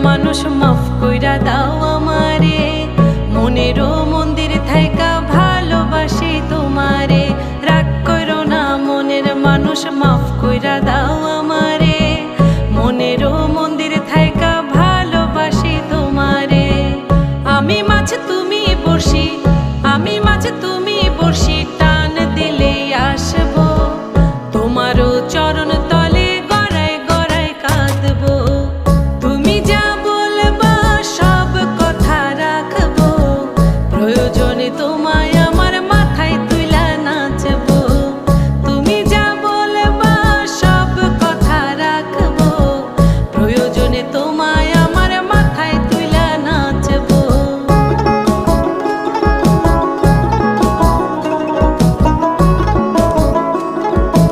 মানুষ মাফ কইরা দাও আমারে, মনেরও মন্দির থাইকা ভালোবাসি তোমারে। রাগ কইরো না মনের মানুষ, মাফ কইরা দাও